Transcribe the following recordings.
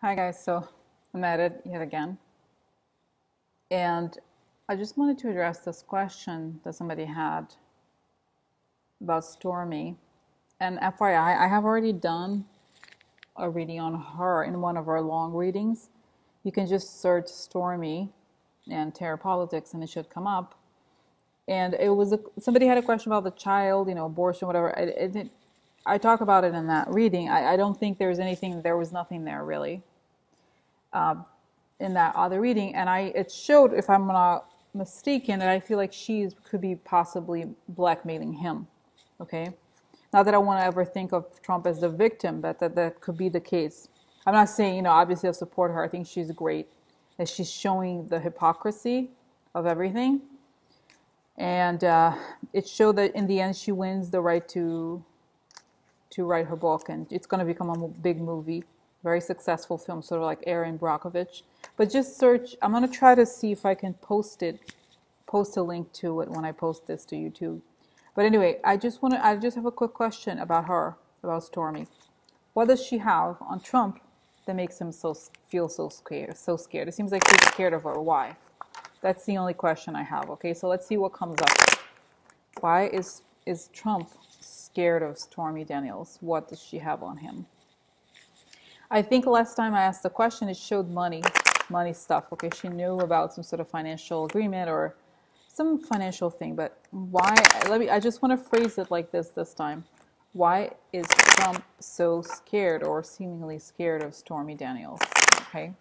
Hi guys, so I'm at it yet again. And I just wanted to address this question that somebody had about Stormy. And FYI, I have already done a reading on her in one of our long readings. You can just search Stormy and tarotpolitics and it should come up. And it was somebody had a question about the child, abortion, whatever. I talk about it in that reading. I don't think there was nothing there really. In that other reading, and it showed, if I'm not mistaken, that I feel like she could be possibly blackmailing him. Okay, not that I want to ever think of Trump as the victim, but that could be the case. I'm not saying, obviously I support her. I think she's great, that she's showing the hypocrisy of everything, and it showed that in the end she wins the right to write her book, and it's going to become a big movie, very successful film, sort of like Erin Brockovich. But just search. I'm going to try to see if I can post a link to it when I post this to YouTube. But anyway, I just have a quick question about her, about Stormy. What does she have on Trump that makes him feel so scared? So scared. It seems like he's scared of her. Why? That's the only question I have. Okay, so let's see what comes up. Why is Trump scared of Stormy Daniels? What does she have on him? I think last time I asked the question, it showed money stuff. Okay, she knew about some sort of financial agreement or some financial thing, but why? I just want to phrase it like this time. Why is Trump so scared or seemingly scared of Stormy Daniels? Okay,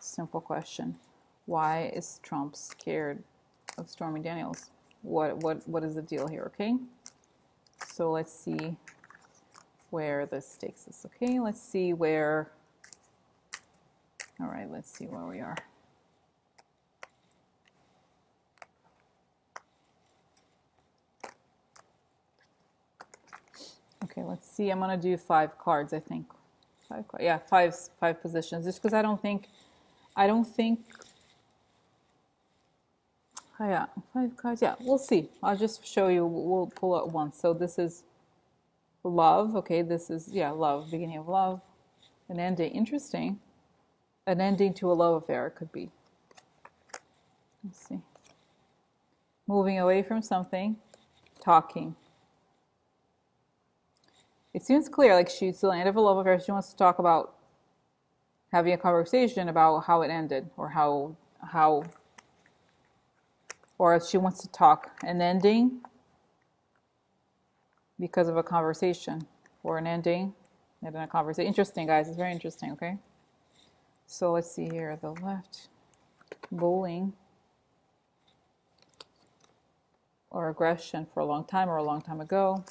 simple question. Why is Trump scared of Stormy Daniels? What is the deal here? Okay, so let's see where this takes us. Okay, let's see where. All right, let's see where we are. Okay, let's see. I'm gonna do 5 cards, I think. 5 cards. Yeah, five positions. Just because I don't think. Oh, yeah, 5 cards. Yeah, we'll see. I'll just show you. We'll pull out once. So this is love. Okay, this is love. Beginning of love, an ending. Interesting. An ending to a love affair. It could be. Let's see. Moving away from something, talking. It seems clear, like she's the end of a love affair. She wants to talk about having a conversation about how it ended, or or she wants to talk an ending because of a conversation, or an ending and then a conversation. Interesting, guys. It's very interesting. Okay. So let's see here. The left, bullying, or aggression for a long time or a long time ago.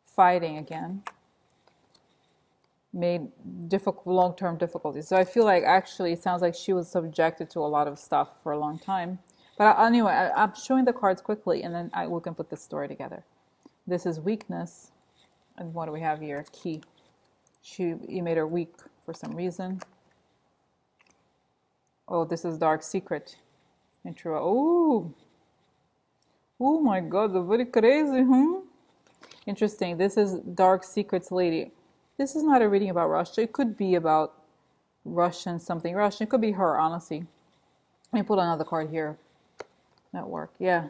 Fighting again. Made long-term difficulties. So I feel like actually it sounds like she was subjected to a lot of stuff for a long time. But anyway, I'm showing the cards quickly, and then we can put the story together. This is weakness. And what do we have here? Key. You made her weak for some reason. Oh, this is dark secret. Intro. Oh my God, they're very crazy, Interesting. This is dark secrets lady. This is not a reading about Russia. It could be about Russian, something Russian. It could be her, honestly. Let me put another card here. Network. Yeah.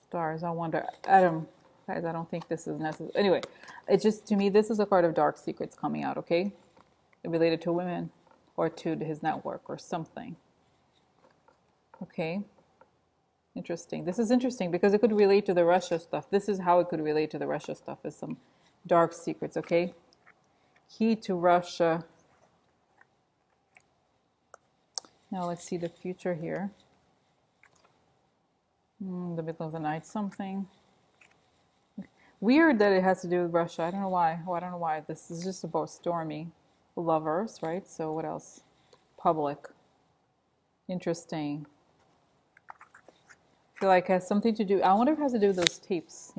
Stars. I wonder. Guys, I don't think this is necessary. Anyway, it just, to me, this is a card of dark secrets coming out, okay? Related to women or to his network or something. Okay. Interesting. This is interesting because it could relate to the Russia stuff. This is how it could relate to the Russia stuff, is some dark secrets, okay? Key to Russia. Now let's see the future here. The middle of the night, something. Weird that it has to do with Russia. I don't know why. Oh, I don't know why. This is just about Stormy. Lovers, right? So what else? Public. Interesting. I feel like it has something to do. I wonder if it has to do with those tapes,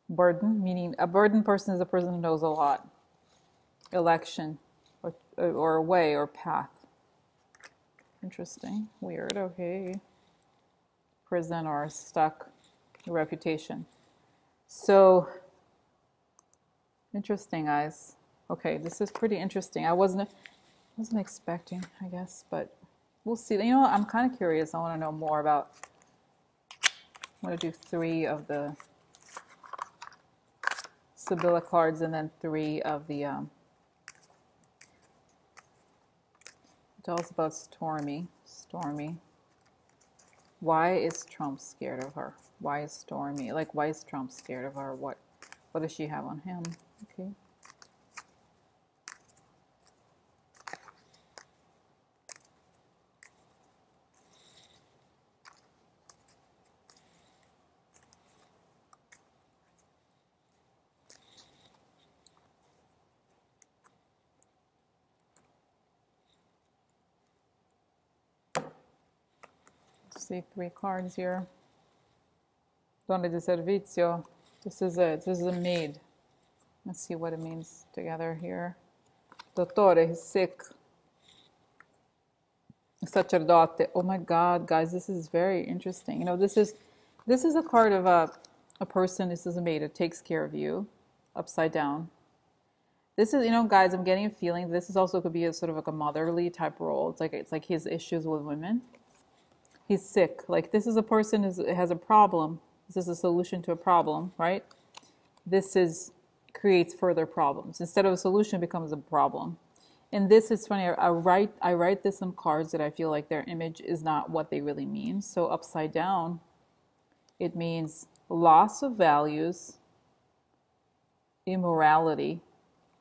Burden, meaning a burden person is a person who knows a lot. Election, or way, or path. Interesting. Weird. Okay. Prison or stuck. Reputation. So Interesting, guys. Okay, this is pretty interesting. I wasn't expecting, I guess, but we'll see. You know what? I'm kind of curious. I want to know more about. I'm going to do 3 of the Sibylla cards and then 3 of the. Tell us about Stormy. Stormy. Why is Trump scared of her? Why is Stormy like? Why is Trump scared of her? What does she have on him? Okay. Let's see 3 cards here. Donne di servizio. This is a maid. Let's see what it means together here. Dottore, he's sick. Sacerdote. Oh my God, guys, this is very interesting. You know, this is a card of a person. This is a maid. It takes care of you, upside down. This is, you know, guys, I'm getting a feeling this is also could be a sort of like a motherly type role. It's like his issues with women. He's sick. Like this is a person who has a problem. This is a solution to a problem, right? This is creates further problems. Instead of a solution, it becomes a problem. And this is funny. I write this on cards that I feel like their image is not what they really mean. So upside down, it means loss of values, immorality,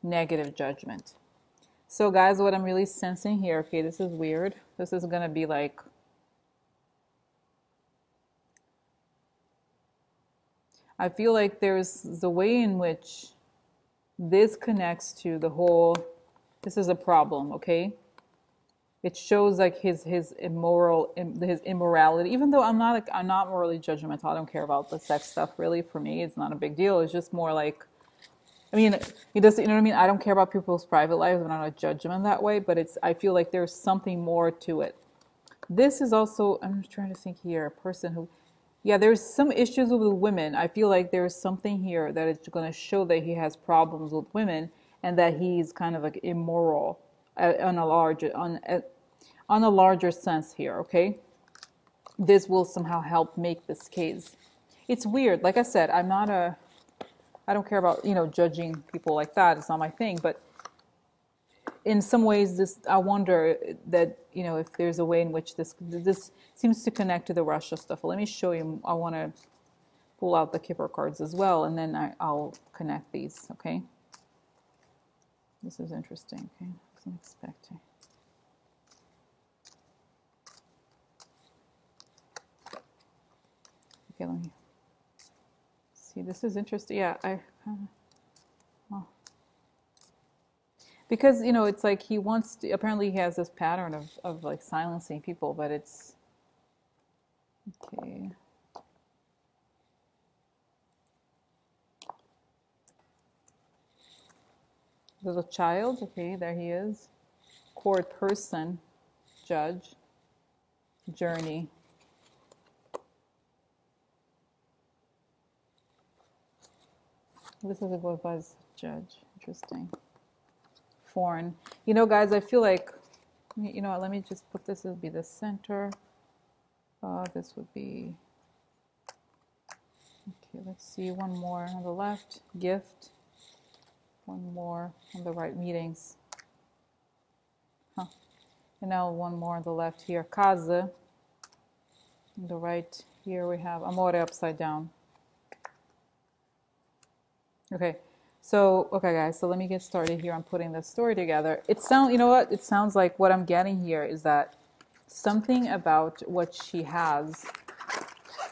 negative judgment. So guys, what I'm really sensing here, okay, this is weird. This is gonna be like I feel like there's the way in which this connects to the whole, this is a problem, okay? It shows like his immorality, even though I'm not morally judgmental. I don't care about the sex stuff really. For me, it's not a big deal. It's just more like, I mean, he does, you know what I mean? I don't care about people's private lives, and I don't judge them in that way, but I feel like there's something more to it. This is also, I'm just trying to think here, a person who, yeah, there's some issues with women. I feel like there's something here that is going to show that he has problems with women and that he's kind of like immoral on a larger sense here, okay? This will somehow help make this case. It's weird. Like I said, I don't care about, you know, judging people like that. It's not my thing, but in some ways, I wonder that, you know, if there's a way in which this seems to connect to the Russia stuff. Let me show you. I want to pull out the Kipper cards as well, and then I'll connect these, okay? This is interesting, okay? I wasn't expecting. Okay, let me see. This is interesting. Yeah, oh. Because, you know, it's like he wants to, apparently he has this pattern of like silencing people, but it's, okay. There's a child, okay, there he is. Court person, judge, journey. This is a good buzz judge, interesting. Foreign. You know, guys, I feel like, you know what, let me just put this would be the center. This would be, okay, let's see, one more on the left, gift. One more on the right, meetings. Huh. And now one more on the left here, casa. On the right here we have amore upside down. Okay. So, okay guys, so let me get started here on putting this story together. You know what? It sounds like what I'm getting here is that something about what she has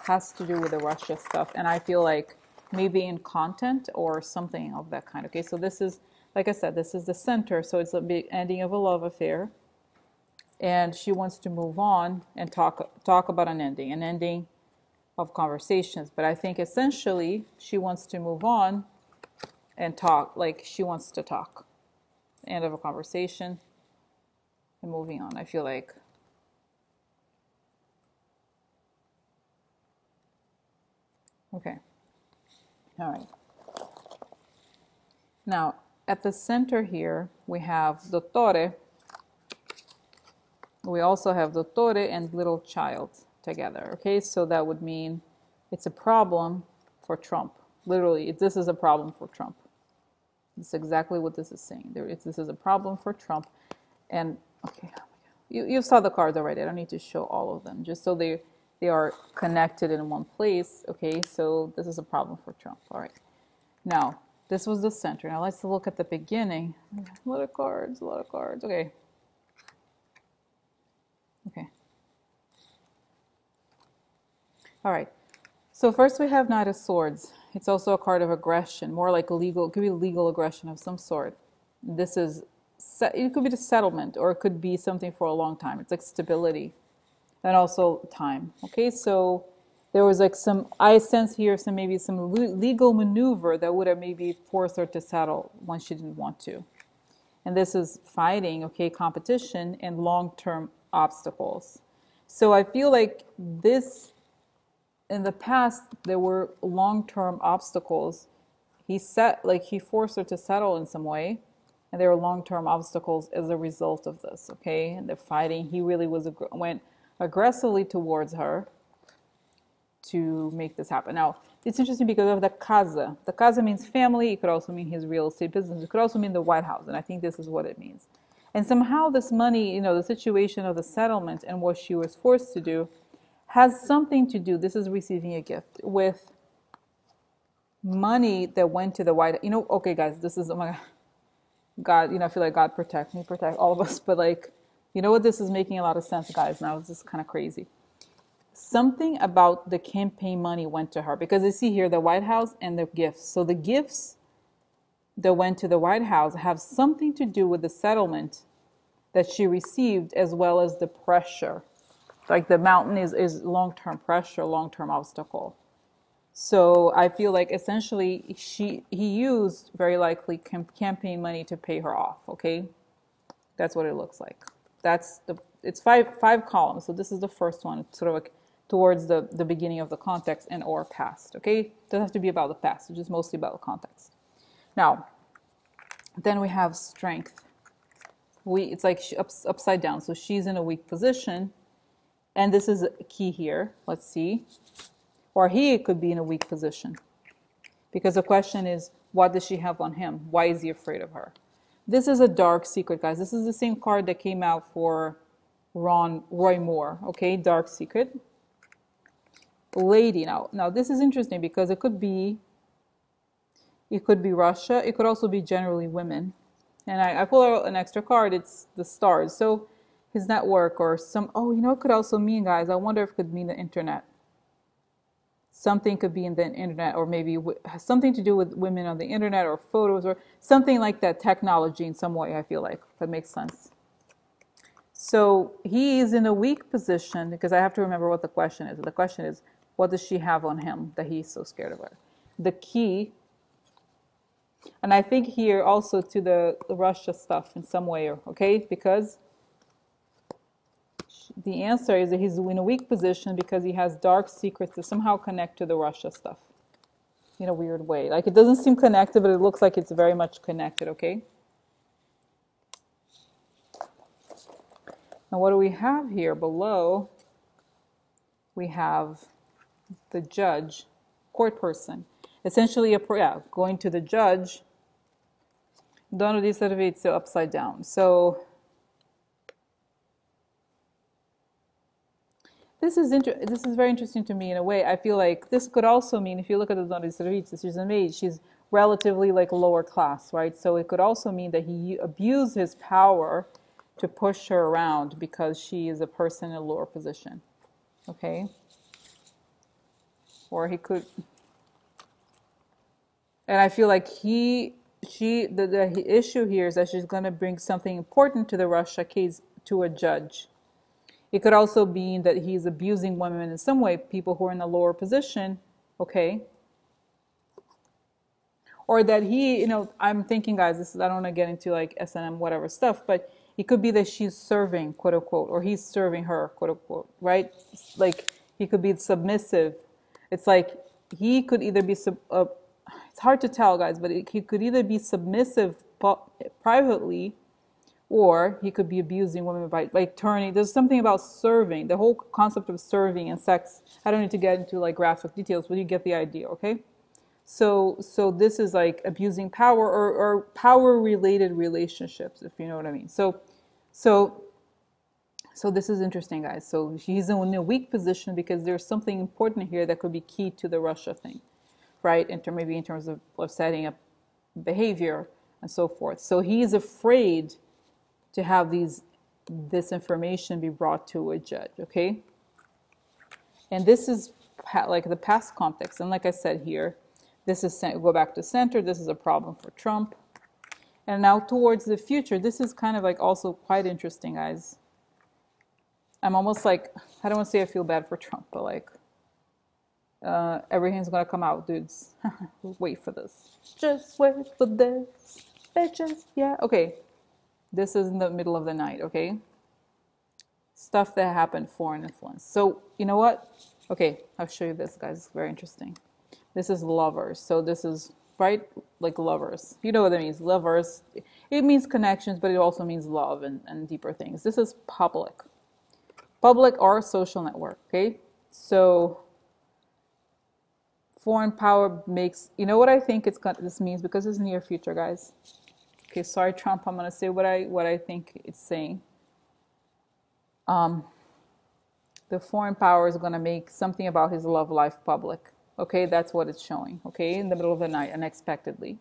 to do with the Russia stuff. And I feel like maybe in content or something of that kind. Okay, so this is, like I said, this is the center. So it's a big ending of a love affair. And she wants to move on and talk about an ending of conversations. But I think essentially she wants to move on and talk, like she wants to talk. End of a conversation and moving on. I feel like. Okay. All right. Now, at the center here, we have dottore. We also have dottore and little child together, okay? So that would mean it's a problem for Trump. Literally, this is a problem for Trump. That's exactly what this is saying. This is a problem for Trump. And, okay, you saw the cards already. I don't need to show all of them, just so they are connected in one place, okay? So this is a problem for Trump, all right. Now, this was the center. Now let's look at the beginning. A lot of cards, okay. Okay. All right. So first we have Knight of Swords. It's also a card of aggression, more like legal, it could be legal aggression of some sort. This is, it could be the settlement, or it could be something for a long time. It's like stability and also time. Okay, so there was like some, I sense here maybe some legal maneuver that would have maybe forced her to settle when she didn't want to. And this is fighting, okay, competition and long-term obstacles. So I feel like this, in the past, there were long-term obstacles. He forced her to settle in some way, and there were long-term obstacles as a result of this, okay? And the fighting, he really went aggressively towards her to make this happen. Now, it's interesting because of the casa. The casa means family. It could also mean his real estate business. It could also mean the White House, and I think this is what it means. And somehow this money, you know, the situation of the settlement and what she was forced to do has something to do, this is receiving a gift, with money that went to the White House. You know, okay, guys, this is, oh my God, you know, I feel like God protect me, protect all of us, but like, you know what, this is making a lot of sense, guys. Now it's just kind of crazy. Something about the campaign money went to her, because you see here the White House and the gifts. So the gifts that went to the White House have something to do with the settlement that she received, as well as the pressure. Like the mountain is long-term pressure, long-term obstacle. So I feel like essentially he used very likely campaign money to pay her off. Okay, that's what it looks like. It's five columns. So this is the first one. It's sort of like towards the beginning of the context and or past. Okay, it doesn't have to be about the past. It's just mostly about the context. Now, then we have strength. It's like upside down. So she's in a weak position. And this is key here. Let's see. Or he could be in a weak position. Because the question is, what does she have on him? Why is he afraid of her? This is a dark secret, guys. This is the same card that came out for Roy Moore. Okay, dark secret. Lady. Now this is interesting because it could be Russia. It could also be generally women. And I pull out an extra card. It's the stars. So his network or some, oh, you know, it could also mean, guys, I wonder if it could mean the internet. Something could be in the internet, or maybe has something to do with women on the internet or photos or something like that, technology in some way, I feel like. That makes sense. So he is in a weak position because I have to remember what the question is. The question is, what does she have on him that he's so scared of her? The key, and I think here also to the Russia stuff in some way, okay, because the answer is that he's in a weak position because he has dark secrets that somehow connect to the Russia stuff in a weird way. Like it doesn't seem connected, but it looks like it's very much connected, okay? Now what do we have here below? We have the judge, court person. Essentially, going to the judge. Dono di servizio upside down. So this is very interesting to me in a way. I feel like this could also mean, if you look at the Dono di servizio, she's a maid. She's relatively like lower class, right? So it could also mean that he abused his power to push her around because she is a person in a lower position, okay? Or he could, and I feel like the issue here is that she's going to bring something important to the Russia case to a judge. It could also mean that he's abusing women in some way, people who are in a lower position, okay? Or that he, you know, I'm thinking, guys, I don't want to get into like S&M whatever stuff, but it could be that she's serving, quote unquote, or he's serving her, quote unquote, right? Like he could be submissive. It's like he could either be, it's it's hard to tell, guys, but he could either be submissive privately, or he could be abusing women by like turning. There's something about serving, the whole concept of serving and sex. I don't need to get into like graphic details, but you get the idea, okay? So this is like abusing power, or power related relationships, if you know what I mean. So this is interesting, guys. So he's in a weak position because there's something important here that could be key to the Russia thing, right? Maybe in terms of setting up behavior and so forth. So he's afraid to have this information be brought to a judge, okay? And this is like the past context. And like I said here, this is, go back to center, this is a problem for Trump. And now towards the future, this is kind of like also quite interesting, guys. I'm almost like, I don't want to say I feel bad for Trump, but like, everything's gonna come out, dudes. Wait for this. Just wait for this, bitches. Yeah, okay. This is in the middle of the night, okay? Stuff that happened, foreign influence. So, you know what? Okay, I'll show you this, guys. It's very interesting. This is lovers. So this is, right? Like lovers. You know what it means. Lovers. It means connections, but it also means love and deeper things. This is public. Public or social network, okay? So foreign power makes, you know what I think this means, because it's near future, guys. Okay, sorry, Trump, I'm gonna say what I think it's saying. The foreign power is gonna make something about his love life public. Okay, that's what it's showing. Okay, in the middle of the night, unexpectedly.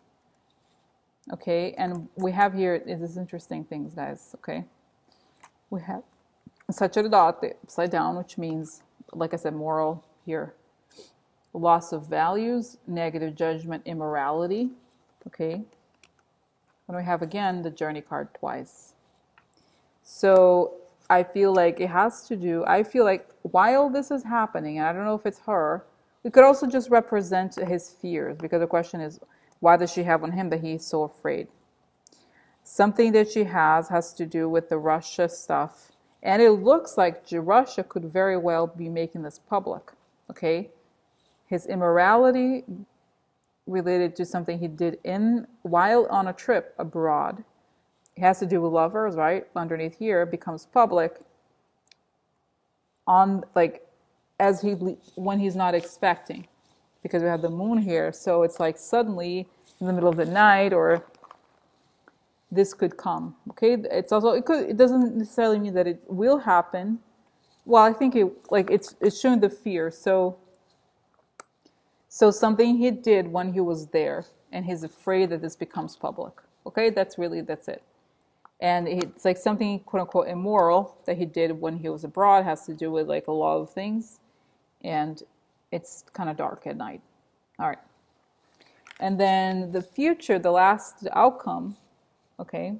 Okay, and we have here is this interesting things, guys. Okay, we have sacerdote upside down, which means, like I said, moral here, loss of values, negative judgment, immorality. Okay. And we have again the journey card twice. So I feel like it has to do, I feel like while this is happening, and I don't know if it's her, it could also just represent his fears, because the question is, why does she have on him that he's so afraid? Something that she has to do with the Russia stuff. And it looks like Russia could very well be making this public. Okay. His immorality related to something he did while on a trip abroad. It has to do with lovers, right? Underneath here, it becomes public on like when he's not expecting, because we have the moon here. So it's like suddenly in the middle of the night, or this could come. Okay, it's also it doesn't necessarily mean that it will happen. Well, I think it's showing the fear. So something he did when he was there, and he's afraid that this becomes public. Okay, that's it. And it's like something quote unquote immoral that he did when he was abroad, has to do with like a lot of things, and it's kind of dark at night. All right, and then the future, the last outcome, okay,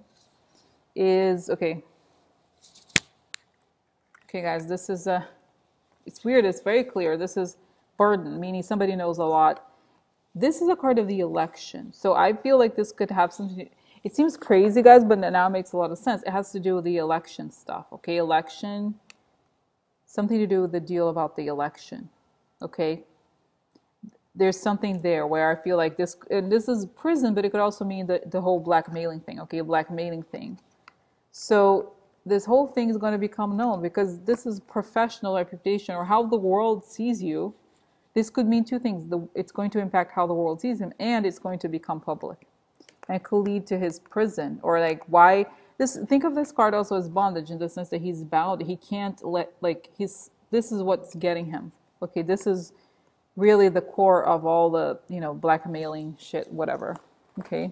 is okay. Okay, guys, this is it's weird. It's very clear. This is burden, meaning somebody knows a lot. This is a card of the election. So I feel like this could have something. It seems crazy, guys, but now it makes a lot of sense. It has to do with the election stuff. Okay, election, something to do with the deal about the election. Okay, there's something there where I feel like this, and this is prison, but it could also mean the whole blackmailing thing. Okay, blackmailing thing. So this whole thing is going to become known, because this is professional reputation, or how the world sees you. This could mean two things. It's going to impact how the world sees him, and it's going to become public. And it could lead to his prison, or like why this. Think of this card also as bondage, in the sense that he's bound. He can't let, like, this is what's getting him. Okay, this is really the core of all the, blackmailing shit, whatever. Okay.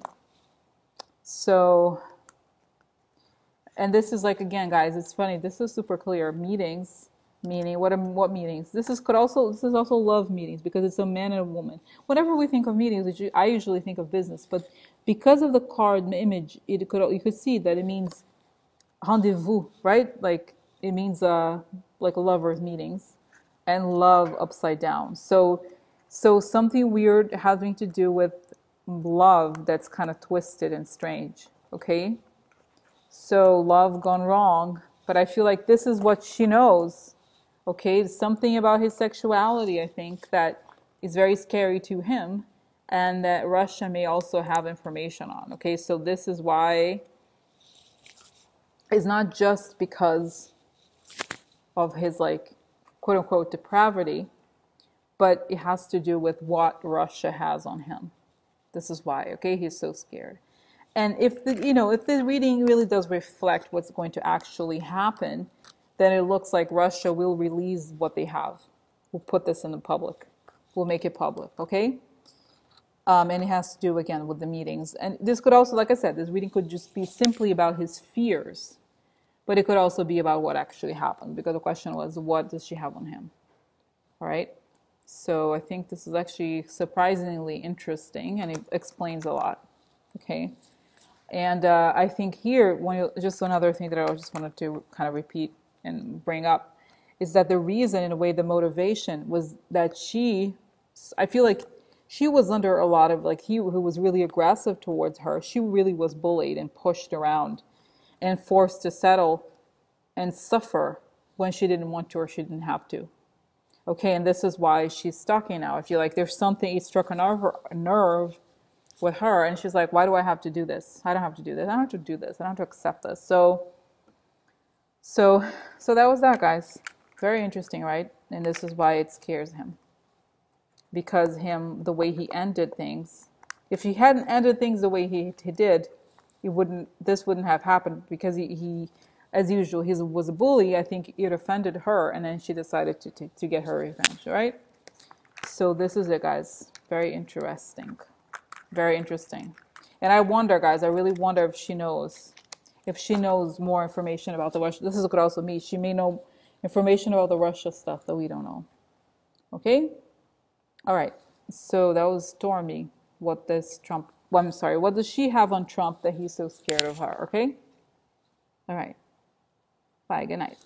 So, and this is like, again, guys, it's funny. This is super clear. Meetings. Meaning, what meetings? This is also love meetings, because it's a man and a woman. Whenever we think of meetings, I usually think of business, but because of the card image, you could see that it means rendezvous, right? Like it means like lovers meetings, and love upside down. So something weird having to do with love that's kind of twisted and strange. Okay, so love gone wrong, but I feel like this is what she knows. Okay, something about his sexuality, I think, that is very scary to him, and that Russia may also have information on. Okay, so this is why it's not just because of his like quote unquote depravity, but it has to do with what Russia has on him. This is why, okay, he's so scared. And if if the reading really does reflect what's going to actually happen, then it looks like Russia will release what they have. We'll put this in the public. We'll make it public, okay? And it has to do, again, with the meetings. And this could also, like I said, this reading could just be simply about his fears. But it could also be about what actually happened, because the question was, what does she have on him? All right? So I think this is actually surprisingly interesting, and it explains a lot, okay? And I think here, just another thing that I just wanted to kind of repeat and bring up, is that the reason, in a way, the motivation was that I feel like she was under a lot of, like, he who was really aggressive towards her, she really was bullied and pushed around and forced to settle and suffer when she didn't want to or she didn't have to. Okay, and this is why she's stuck now. I feel like there's something, it struck a nerve with her, and she's like, why do I have to do this? I don't have to do this. I don't have to do this. I don't have to accept this. So that was that, guys. Very interesting, right? And this is why it scares him. Because the way he ended things, if he hadn't ended things the way he did, this wouldn't have happened, because he as usual, he was a bully. I think it offended her, and then she decided to get her revenge, right? So this is it, guys. Very interesting. Very interesting. And I wonder, guys, I really wonder if she knows more information about the Russia. This is could also mean she may know information about the Russia stuff that we don't know. Okay? All right. So that was Stormy. What does she have on Trump that he's so scared of her? Okay? All right. Bye. Good night.